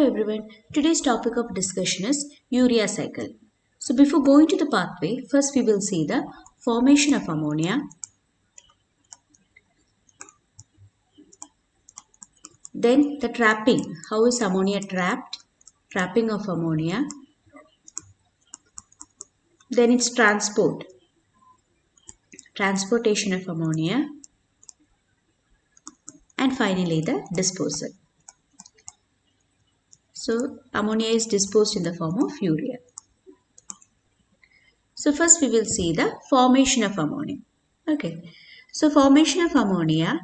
everyone, today's topic of discussion is urea cycle. So before going to the pathway, first we will see the formation of ammonia, then the trapping, how is ammonia trapped, trapping of ammonia, then its transportation of ammonia, and finally the disposal. So ammonia is disposed in the form of urea. So first we will see the formation of ammonia. Okay. So formation of ammonia.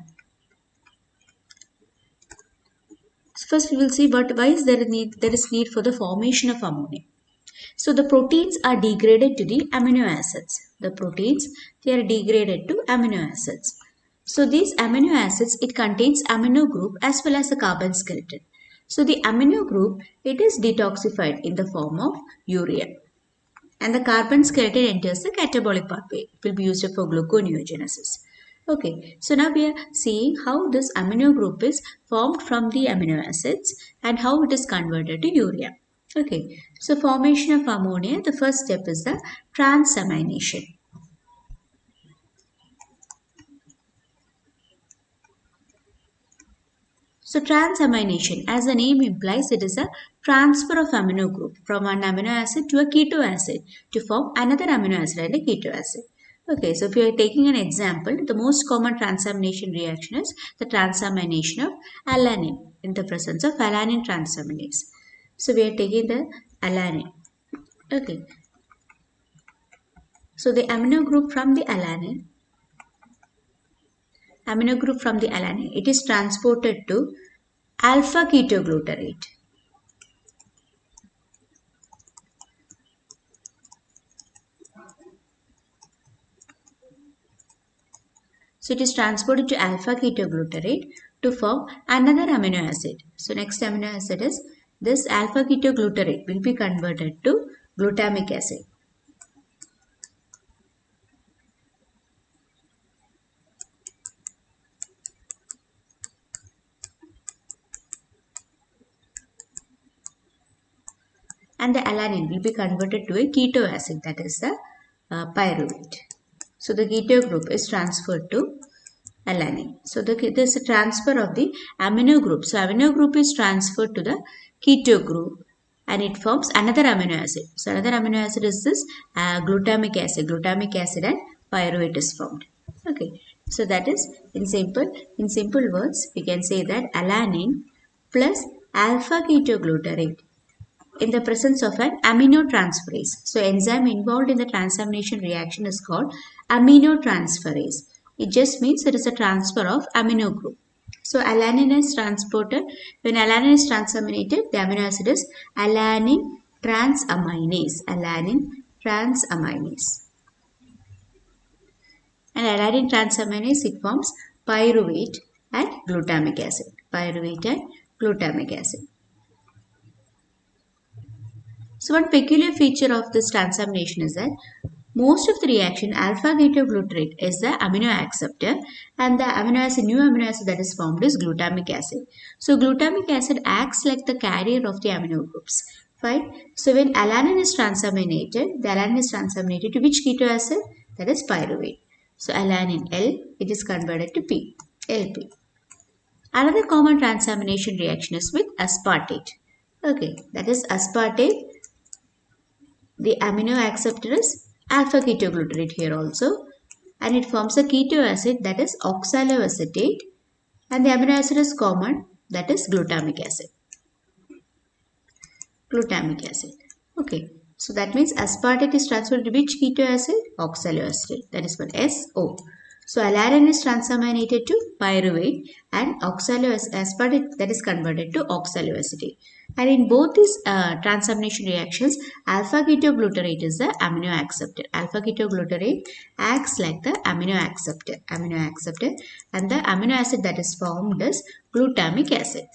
So first we will see why is there is need for the formation of ammonia. So the proteins are degraded to the amino acids. The proteins, they are degraded to amino acids. So these amino acids, it contains amino group as well as the carbon skeleton. So the amino group, it is detoxified in the form of urea. And the carbon skeleton enters the catabolic pathway. It will be used for gluconeogenesis. Okay, so now we are seeing how this amino group is formed from the amino acids and how it is converted to urea. Okay, so formation of ammonia, the first step is the transamination. So transamination, as the name implies, it is a transfer of amino group from one amino acid to a keto acid to form another amino acid and a keto acid. Okay, so if you are taking an example, the most common transamination reaction is the transamination of alanine in the presence of alanine transaminase. So we are taking the alanine. Okay. So the amino group from the alanine, it is transported to alpha ketoglutarate. So it is transported to alpha ketoglutarate to form another amino acid. So next amino acid is this alpha ketoglutarate will be converted to glutamic acid. And the alanine will be converted to a keto acid, that is the pyruvate. So the keto group is transferred to alanine. So there is a transfer of the amino group. So amino group is transferred to the keto group and it forms another amino acid. So another amino acid is this glutamic acid. Glutamic acid and pyruvate is formed. Okay. So that is in simple words we can say that alanine plus alpha ketoglutarate in the presence of an aminotransferase. So enzyme involved in the transamination reaction is called aminotransferase. It just means it is a transfer of amino group. So alanine is transported. When alanine is transaminated, the amino acid is alanine transaminase. Alanine transaminase. And alanine transaminase, it forms pyruvate and glutamic acid. Pyruvate and glutamic acid. So one peculiar feature of this transamination is that most of the reaction alpha ketoglutarate is the amino acceptor and the new amino acid that is formed is glutamic acid. So glutamic acid acts like the carrier of the amino groups. Fine. So when alanine is transaminated, the alanine is transaminated to which keto acid? That is pyruvate. So alanine L, it is converted to P, LP. Another common transamination reaction is with aspartate. Okay, that is aspartate. The amino acceptor is alpha ketoglutarate here also and it forms a keto acid that is oxaloacetate and the amino acid is common that is glutamic acid. Glutamic acid. Okay. So that means aspartate is transferred to which keto acid? Oxaloacetate. That is what SO. So alanine is transaminated to pyruvate and aspartate that is converted to oxaloacetate. And in both these transamination reactions, alpha ketoglutarate is the amino acceptor. Alpha ketoglutarate acts like the amino acceptor. And the amino acid that is formed is glutamic acid.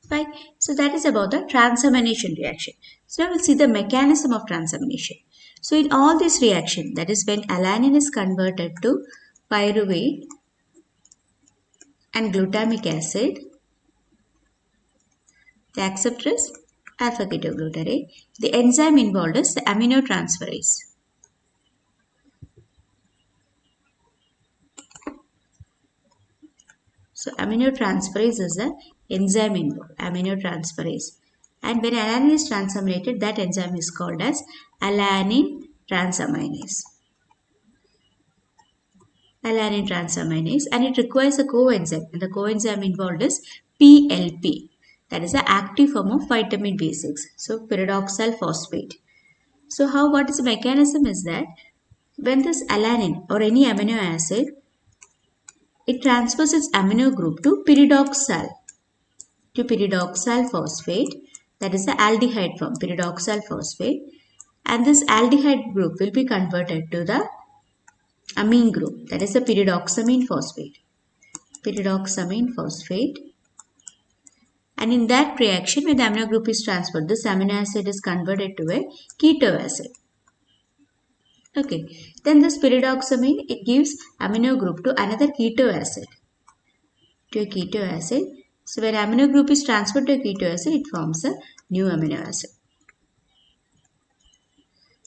Fine. So that is about the transamination reaction. So now we'll see the mechanism of transamination. So in all this reaction, that is when alanine is converted to pyruvate and glutamic acid. The acceptor is alpha ketoglutarate. The enzyme involved is the aminotransferase. So aminotransferase is the enzyme involved, aminotransferase. And when alanine is transaminated, that enzyme is called as alanine transaminase. Alanine transaminase, and it requires a coenzyme, and the coenzyme involved is PLP. That is the active form of vitamin B6. So pyridoxal phosphate. So what is the mechanism is that when this alanine or any amino acid, it transfers its amino group to pyridoxal phosphate, that is the aldehyde form, pyridoxal phosphate, and this aldehyde group will be converted to the amine group, that is the pyridoxamine phosphate. And in that reaction, when the amino group is transferred, this amino acid is converted to a keto acid. Okay, then this pyridoxamine, it gives amino group to another keto acid, So when amino group is transferred to a keto acid, it forms a new amino acid.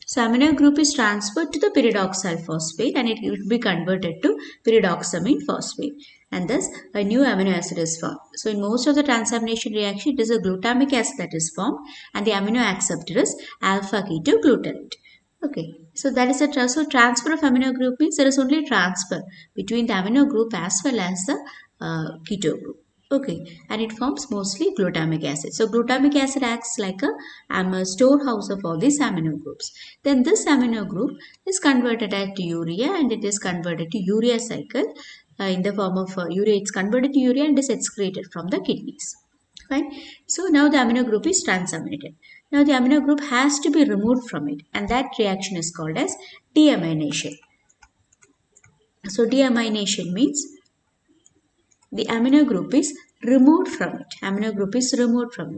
So amino group is transferred to the pyridoxal phosphate and it will be converted to pyridoxamine phosphate, and thus a new amino acid is formed. So in most of the transamination reaction, it is a glutamic acid that is formed and the amino acceptor is alpha ketoglutarate. Okay, so that is a transfer of amino group means there is only transfer between the amino group as well as the keto group. Okay, and it forms mostly glutamic acid. So glutamic acid acts like a storehouse of all these amino groups. Then this amino group is converted to urea and it is converted to urea cycle in the form of urea. It's converted to urea and is excreted from the kidneys. Fine. So now the amino group is transaminated. Now the amino group has to be removed from it, and that reaction is called as deamination. So deamination means the amino group is removed from it.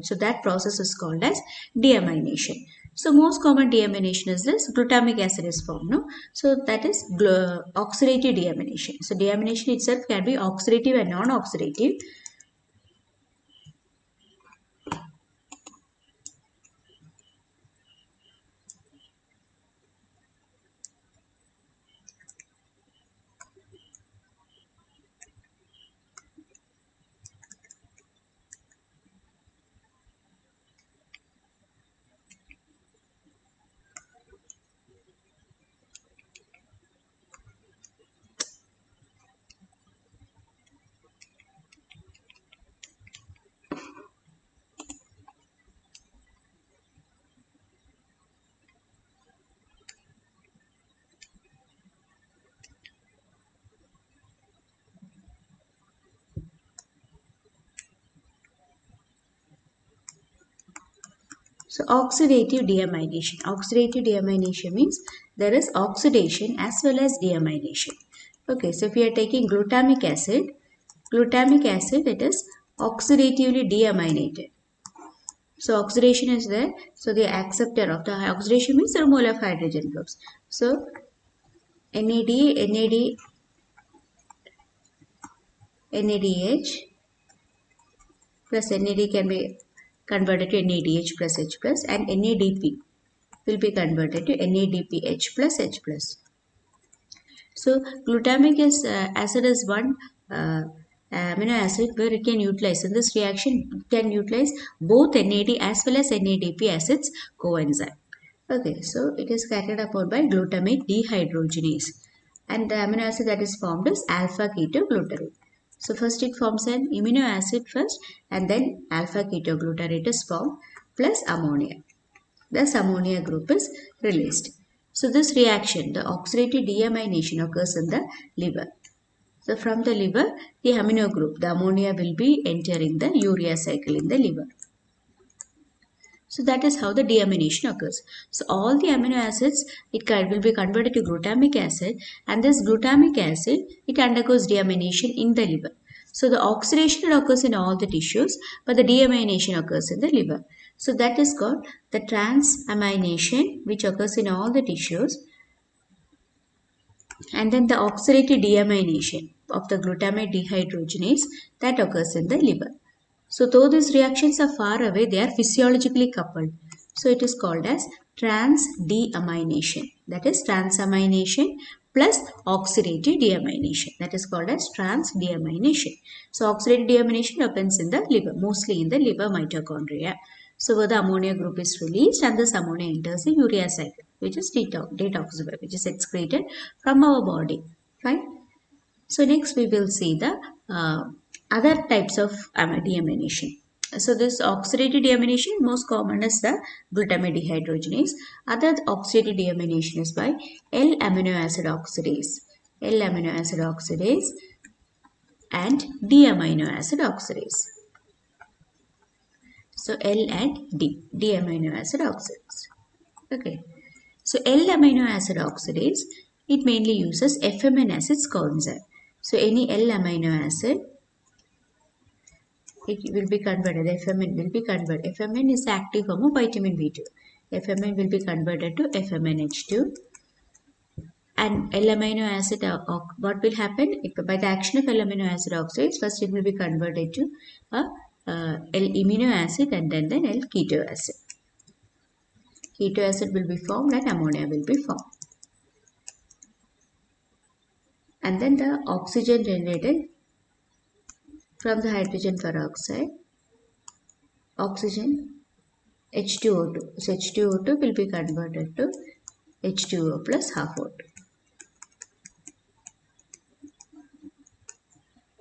So that process is called as deamination. So most common deamination is this, glutamic acid is formed. No? So that is oxidative deamination. So deamination itself can be oxidative and non-oxidative. So oxidative deamination. Oxidative deamination means there is oxidation as well as deamination. Okay, so if we are taking glutamic acid, it is oxidatively deaminated. So oxidation is there. So the acceptor of the oxidation means removal of hydrogen groups. So NADH plus NAD can be converted to NADH plus H plus, and NADP will be converted to NADPH plus H plus. So glutamic acid is one amino acid where it can utilize, in this reaction it can utilize both NAD as well as NADP as its coenzyme. Okay, so it is carried upon by glutamate dehydrogenase, and the amino acid that is formed is alpha ketoglutarate. So first it forms an amino acid first, and then alpha ketoglutarate is formed plus ammonia. Thus ammonia group is released. So this reaction, the oxidative deamination, occurs in the liver. So from the liver, the amino group, the ammonia, will be entering the urea cycle in the liver. So that is how the deamination occurs. So all the amino acids, it will be converted to glutamic acid, and this glutamic acid, it undergoes deamination in the liver. So the oxidation occurs in all the tissues, but the deamination occurs in the liver. So that is called the transamination, which occurs in all the tissues, and then the oxidative deamination. of the glutamate dehydrogenase that occurs in the liver. So though these reactions are far away, they are physiologically coupled. So it is called as transdeamination. That is transamination plus oxidative deamination. That is called as transdeamination. So oxidative deamination happens in the liver, mostly in the liver mitochondria. So where the ammonia group is released and this ammonia enters the urea cycle, which is detoxified, which is excreted from our body. Fine. So next we will see the other types of deamination. So this oxidative deamination, most common is the glutamate dehydrogenase. Other oxidative deamination is by L-amino acid oxidase. L-amino acid oxidase and D-amino acid oxidase. So L and D-amino acid oxidase. Okay. So L-amino acid oxidase, it mainly uses FMN acids coenzyme. So any L-amino acid, it will be converted, FMN will be converted. FMN is the active form of vitamin B2. FMN will be converted to FMNH2. And L-amino acid, what will happen? By the action of L-amino acid oxidase, first it will be converted to L-amino acid and then L-keto acid. Keto acid will be formed and ammonia will be formed. And then the oxygen generated from the hydrogen peroxide, oxygen H2O2. So H2O2 will be converted to H2O plus half O2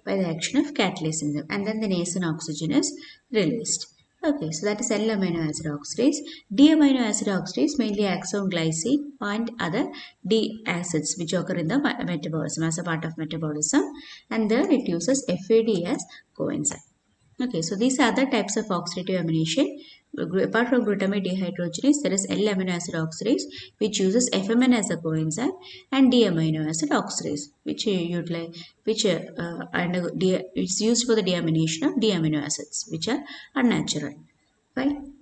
by the action of catalase enzyme, and then the nascent oxygen is released. Okay, so that is L-amino acid oxidase. D-amino acid oxidase mainly acts on glycine and other D acids which occur in the metabolism as a part of metabolism, and there it uses FAD as coenzyme. Okay, so these are the types of oxidative amination. Apart from glutamate dehydrogenase, there is L-amino acid oxidase which uses FMN as a coenzyme, and D-amino acid oxidase which is used for the deamination of D-amino acids which are unnatural. Fine.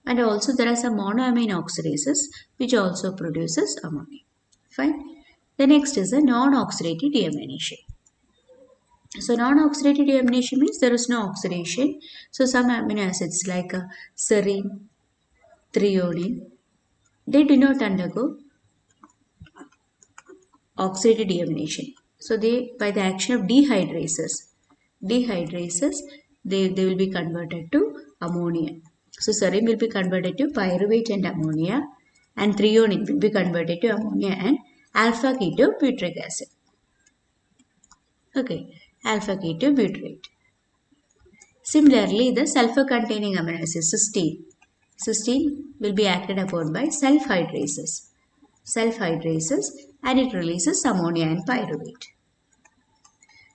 And also there are some monoamine oxidases which also produces ammonia. Fine. The next is the non-oxidative deamination. So non-oxidative deamination means there is no oxidation. So some amino acids like serine, threonine, they do not undergo oxidative deamination. So they, by the action of dehydrases, they will be converted to ammonia. So serine will be converted to pyruvate and ammonia, and threonine will be converted to ammonia and alpha ketobutyric acid. Okay, alpha ketobutyrate. Similarly, the sulfur-containing amino acid cysteine will be acted upon by self-hydrases, and it releases ammonia and pyruvate.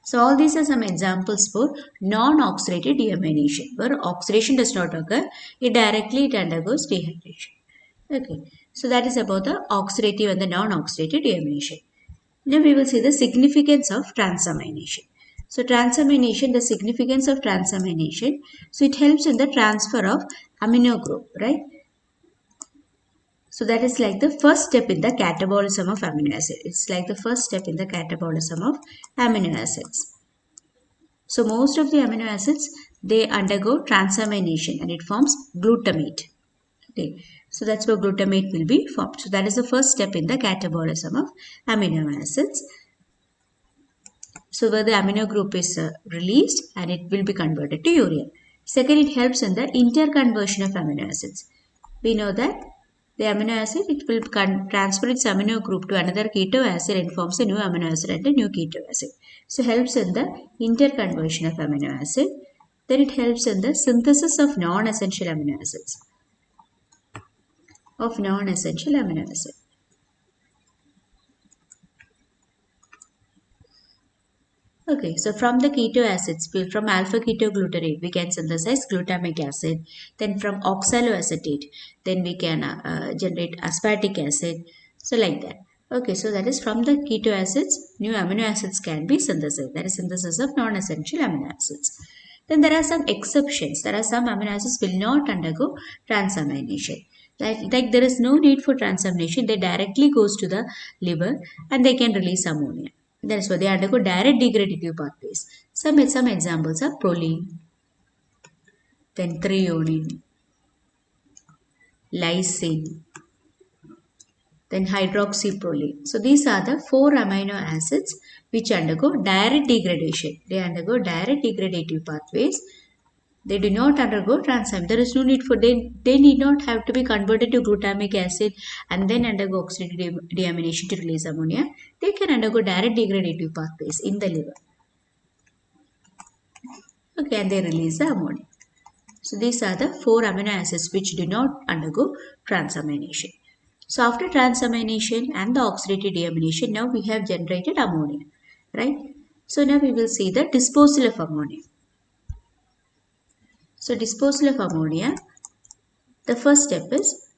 So all these are some examples for non-oxidative deamination, where oxidation does not occur, it undergoes dehydration. Okay, so that is about the oxidative and the non-oxidative deamination. Now we will see the significance of transamination. So transamination, the significance of transamination, so it helps in the transfer of amino group, right? So that is like the first step in the catabolism of amino acid. It's like the first step in the catabolism of amino acids. So most of the amino acids, they undergo transamination and it forms glutamate. Okay. So that's where glutamate will be formed. So that is the first step in the catabolism of amino acids. So where the amino group is released and it will be converted to urea. Second, it helps in the interconversion of amino acids. We know that the amino acid, it will transfer its amino group to another keto acid and forms a new amino acid and a new keto acid. So helps in the interconversion of amino acid. Then it helps in the synthesis of non-essential amino acids. Okay, so from the keto acids, from alpha ketoglutarate, we can synthesize glutamic acid. Then from oxaloacetate, then we can generate aspartic acid. So like that. Okay, so that is from the keto acids, new amino acids can be synthesized. That is synthesis of non-essential amino acids. Then there are some exceptions. There are some amino acids will not undergo transamination. Like there is no need for transamination. They directly goes to the liver and they can release ammonia. That is why they undergo direct degradative pathways. Some examples are proline, then threonine, lysine, then hydroxyproline. So these are the 4 amino acids which undergo direct degradation. They undergo direct degradative pathways. They do not undergo transamination. There is no need for they need not have to be converted to glutamic acid and then undergo oxidative deamination to release ammonia. They can undergo direct degradative pathways in the liver. Okay, and they release the ammonia. So these are the 4 amino acids which do not undergo transamination. So after transamination and the oxidative deamination, now we have generated ammonia, right? So now we will see the disposal of ammonia. So disposal of ammonia, the first step is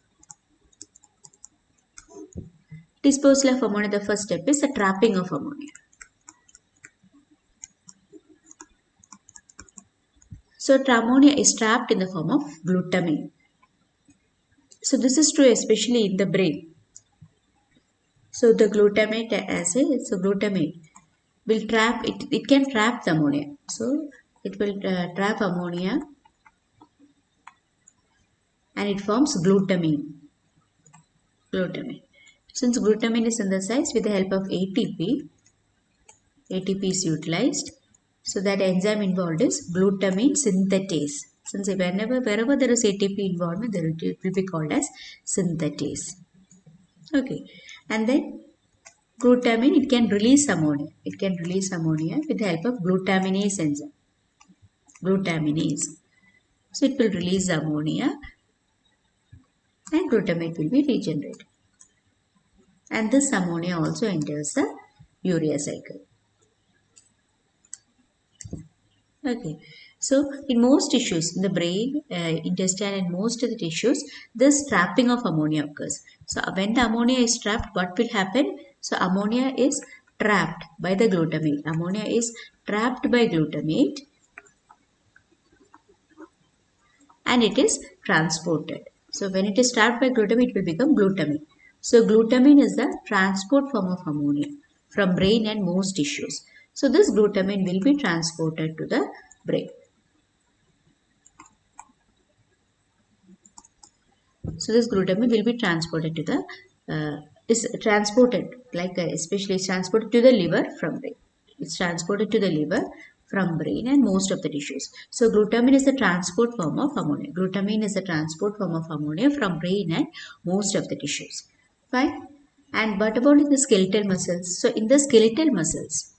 the trapping of ammonia. So ammonia is trapped in the form of glutamine. So this is true especially in the brain. So the glutamate glutamate will trap it. It can trap the ammonia. So it will trap ammonia and it forms glutamine. Since glutamine is synthesized with the help of ATP is utilized. So that enzyme involved is glutamine synthetase. Since wherever there is ATP involvement, it will be called as synthetase. Okay, and then glutamine, it can release ammonia. It can release ammonia with the help of glutaminase enzyme. So it will release ammonia and glutamate will be regenerated. And this ammonia also enters the urea cycle. Okay, so in most tissues, in the brain, intestine and most of the tissues, this trapping of ammonia occurs. So when the ammonia is trapped, what will happen? So ammonia is trapped by the glutamate. Ammonia is trapped by glutamate and it is transported. So when it is trapped by glutamate, it will become glutamine. So glutamine is the transport form of ammonia from brain and most tissues. So this glutamine will be transported to the brain. So this glutamine will be transported to the especially it's transported to the liver from brain. It's transported to the liver from brain and most of the tissues. So glutamine is the transport form of ammonia. Glutamine is the transport form of ammonia from brain and most of the tissues. Fine. And what about in the skeletal muscles? So in the skeletal muscles,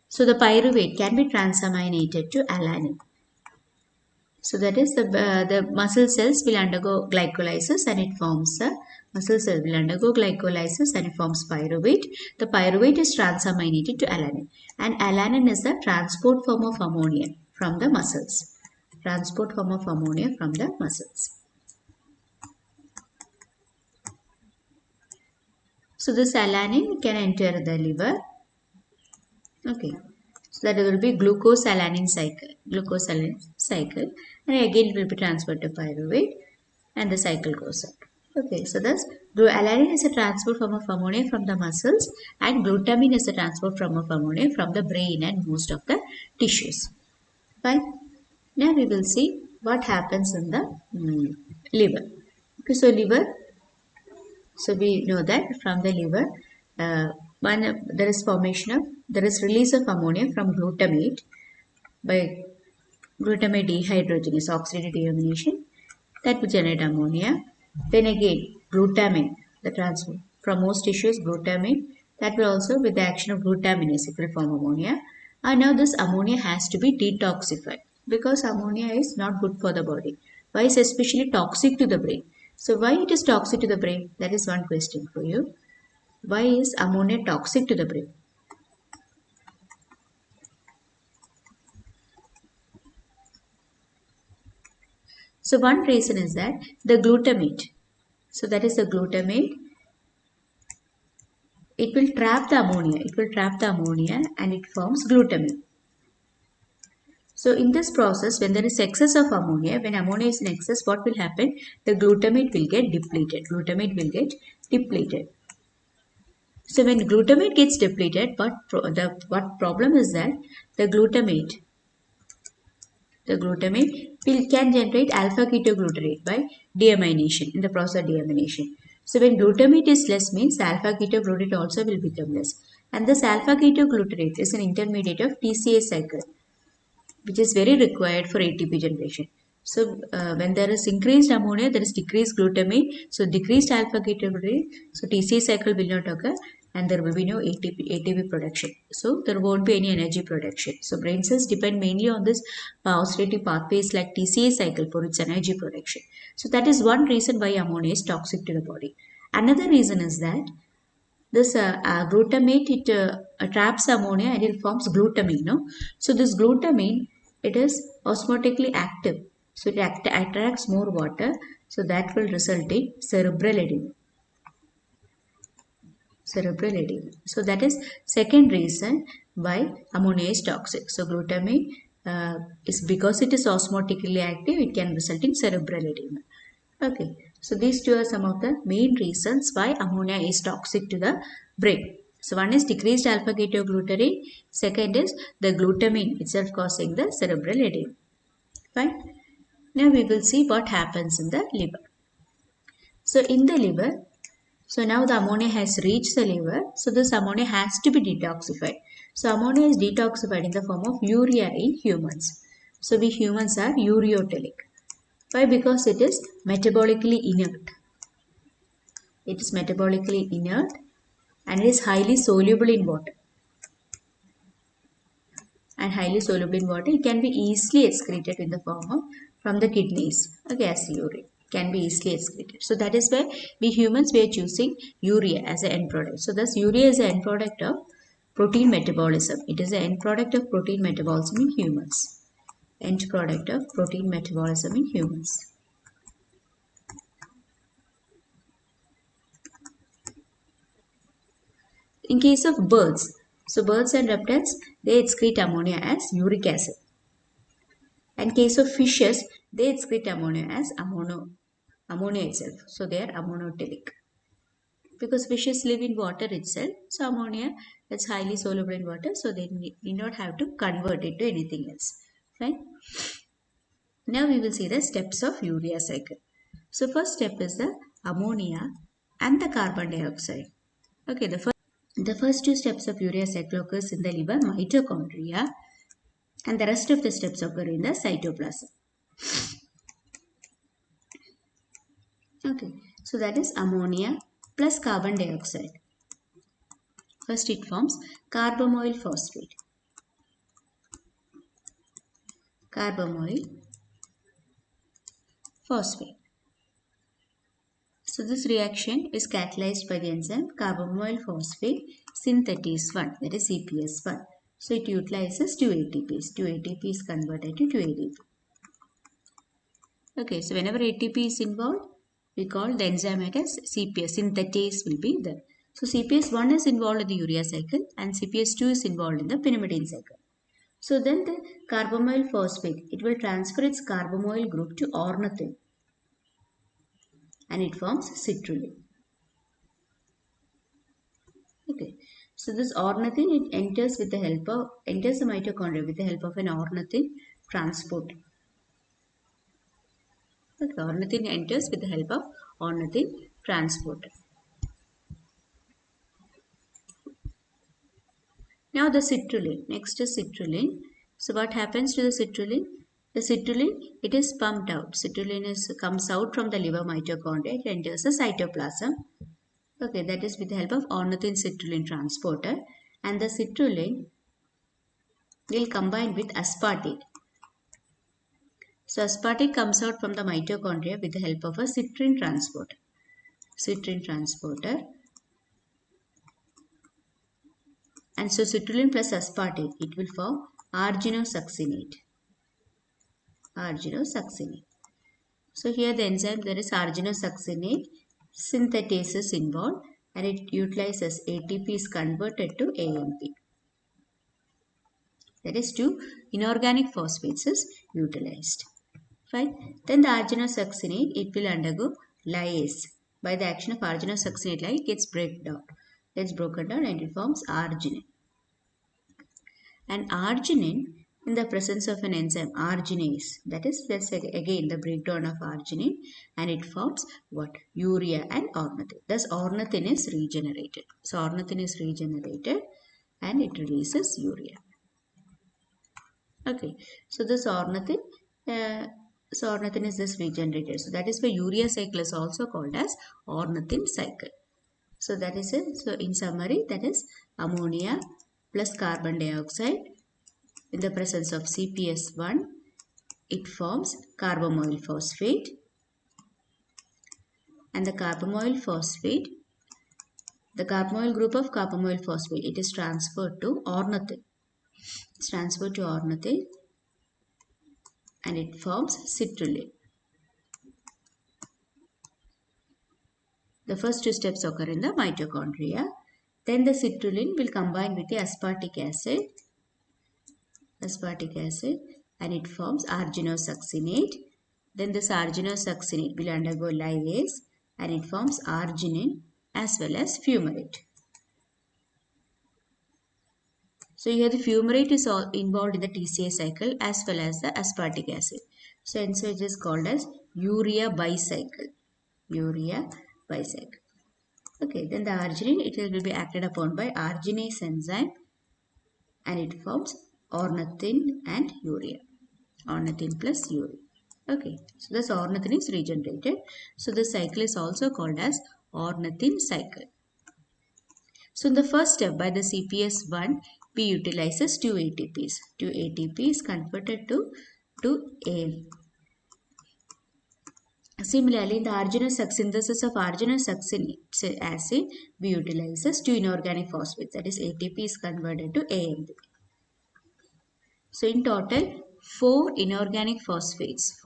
so the pyruvate can be transaminated to alanine. So that is the muscle cells will undergo glycolysis and it forms pyruvate. The pyruvate is transaminated to alanine and alanine is the transport form of ammonia from the muscles. So this alanine can enter the liver. Okay. So that will be glucose-alanine cycle. And again it will be transferred to pyruvate and the cycle goes up. Okay, so thus alanine is a transport form of ammonia from the muscles and glutamine is a transport form of ammonia from the brain and most of the tissues. Fine. Now we will see what happens in the liver. Okay, so liver. So we know that from the liver, there is release of ammonia from glutamate by glutamate dehydrogenase, oxidative deamination, that will generate ammonia. Then again, glutamine, the transfer from most tissues, glutamine, that will also with the action of glutaminase, it will form ammonia. And now this ammonia has to be detoxified because ammonia is not good for the body. Why is especially toxic to the brain? So why it is toxic to the brain? That is one question for you. Why is ammonia toxic to the brain? So one reason is that the glutamate. So that is the glutamate. It will trap the ammonia. And it forms glutamine. So in this process, when there is excess of ammonia, when ammonia is in excess, what will happen? The glutamate will get depleted. Glutamate will get depleted. So when glutamate gets depleted, what problem is that the glutamate can generate alpha ketoglutarate by deamination, in the process of deamination. So when glutamate is less means the alpha ketoglutarate also will become less. And this alpha ketoglutarate is an intermediate of TCA cycle, which is very required for ATP generation. So when there is increased ammonia, there is decreased glutamate, so decreased alpha ketoglutarate, so TCA cycle will not occur and there will be no ATP production. So there won't be any energy production. So brain cells depend mainly on this oxidative pathways like TCA cycle for its energy production. So that is one reason why ammonia is toxic to the body. Another reason is that this glutamate, it traps ammonia and it forms glutamine. No? So this glutamine, it is osmotically active. So it attracts more water. So that will result in cerebral edema. Cerebral edema. So that is second reason why ammonia is toxic. So glutamine is because it is osmotically active, it can result in cerebral edema. Okay, so these two are some of the main reasons why ammonia is toxic to the brain. So one is decreased alpha ketoglutarate, second is the glutamine itself causing the cerebral edema. Fine. Now we will see what happens in the liver. So in the liver, so now the ammonia has reached the liver, so this ammonia has to be detoxified. So ammonia is detoxified in the form of urea in humans. So we humans are ureotelic. Why? Because it is metabolically inert. It is metabolically inert and it is highly soluble in water. And highly soluble in water, it can be easily excreted in the form of from the kidneys. Okay, as urine can be easily excreted. So that is why we humans were choosing urea as an end product. So thus urea is an end product of protein metabolism. It is an end product of protein metabolism in humans. End product of protein metabolism in humans. In case of birds, so birds and reptiles, they excrete ammonia as uric acid. In case of fishes, they excrete ammonia as ammonia itself. So they are ammonotelic. Because fishes live in water itself, so ammonia is highly soluble in water, so they need not have to convert it to anything else. Fine. Now we will see the steps of urea cycle. So first step is the ammonia and the carbon dioxide. Okay, the first two steps of urea cycle occurs in the liver mitochondria and the rest of the steps occur in the cytoplasm. Okay, so that is ammonia plus carbon dioxide. First it forms carbamoyl phosphate. Carbamoyl phosphate. So this reaction is catalyzed by the enzyme carbamoyl phosphate synthetase 1, that is CPS1. So it utilizes 2 ATPs. 2 ATP is converted to 2 ADP. Okay, so whenever ATP is involved, we call the enzyme as CPS, synthetase will be there. So CPS1 is involved in the urea cycle and CPS2 is involved in the pyrimidine cycle. So then the carbamoyl phosphate, it will transfer its carbamoyl group to ornithine and it forms citrulline. Okay, so this ornithine, it enters the mitochondria with the help of an ornithine transporter. Okay, ornithine enters with the help of ornithine transporter. Now the citrulline. Next is citrulline. So what happens to the citrulline? The citrulline, it is pumped out. Citrulline comes out from the liver mitochondria. It enters the cytoplasm. Okay, that is with the help of ornithine citrulline transporter. And the citrulline will combine with aspartate. So aspartate comes out from the mitochondria with the help of a citrine transporter. Citrine transporter. And so citrulline plus aspartate, it will form arginosuccinate. Arginosuccinate. So here the enzyme, there is arginosuccinate synthetase is involved and it utilizes ATP is converted to AMP. That is, two inorganic phosphates is utilized. Fine. Then the arginosuccinate, it will undergo lyase. By the action of arginosuccinate, it gets broken down and it forms arginine. And arginine, in the presence of an enzyme arginase, that is, that's again the breakdown of arginine, and it forms what? Urea and ornithine. Thus ornithine is regenerated. So ornithine is regenerated and it releases urea. Okay, so this ornithine, ornithine is this regenerated. So that is why urea cycle is also called as ornithine cycle. So that is it. So in summary, that is ammonia plus carbon dioxide in the presence of CPS1, it forms carbamoyl phosphate, and the carbamoyl phosphate, the carbamoyl group of carbamoyl phosphate, it is transferred to ornithine. It's transferred to ornithine and it forms citrulline. The first two steps occur in the mitochondria. Then the citrulline will combine with the aspartic acid, and it forms arginosuccinate. Then this arginosuccinate will undergo lyase and it forms arginine as well as fumarate. So here the fumarate is all involved in the TCA cycle as well as the aspartic acid. So hence it is called as urea bicycle. Urea bicycle. Okay, then the arginine, it will be acted upon by arginase enzyme and it forms ornithine and urea. Ornithine plus urea. Okay, so this ornithine is regenerated. So this cycle is also called as ornithine cycle. So in the first step by the CPS1, P utilizes 2 ATPs. 2 ATPs converted to AMP. Similarly, in the synthesis of arginosuccinic acid, we utilizes 2 inorganic phosphates. That is, ATP is converted to AMP. So in total, 4 inorganic phosphates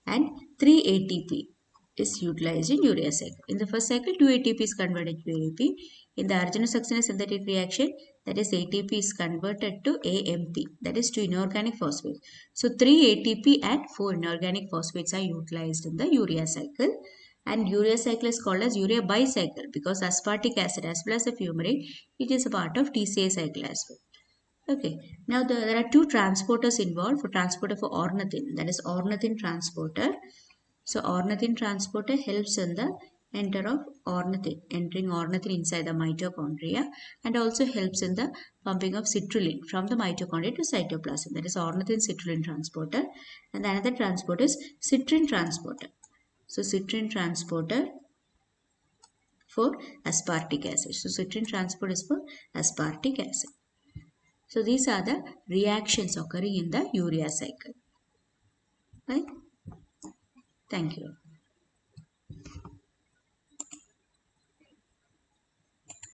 and 3 ATP is utilized in urea cycle. In the first cycle, 2 ATP is converted to AMP. In the arginosuccinate synthetic reaction, that is ATP is converted to AMP, that is 2 inorganic phosphates. So 3 ATP and 4 inorganic phosphates are utilized in the urea cycle. And urea cycle is called as urea bicycle because aspartic acid as well as the fumarate, it is a part of TCA cycle as well. Okay, now there are two transporters involved for transporter for ornithine, that is ornithine transporter. So ornithine transporter helps in the entering ornithine inside the mitochondria and also helps in the pumping of citrulline from the mitochondria to cytoplasm. That is ornithine citrulline transporter. And the another transporter is citrin transporter. So citrin transporter for aspartic acid. So citrin transport is for aspartic acid. So these are the reactions occurring in the urea cycle. Right? Thank you.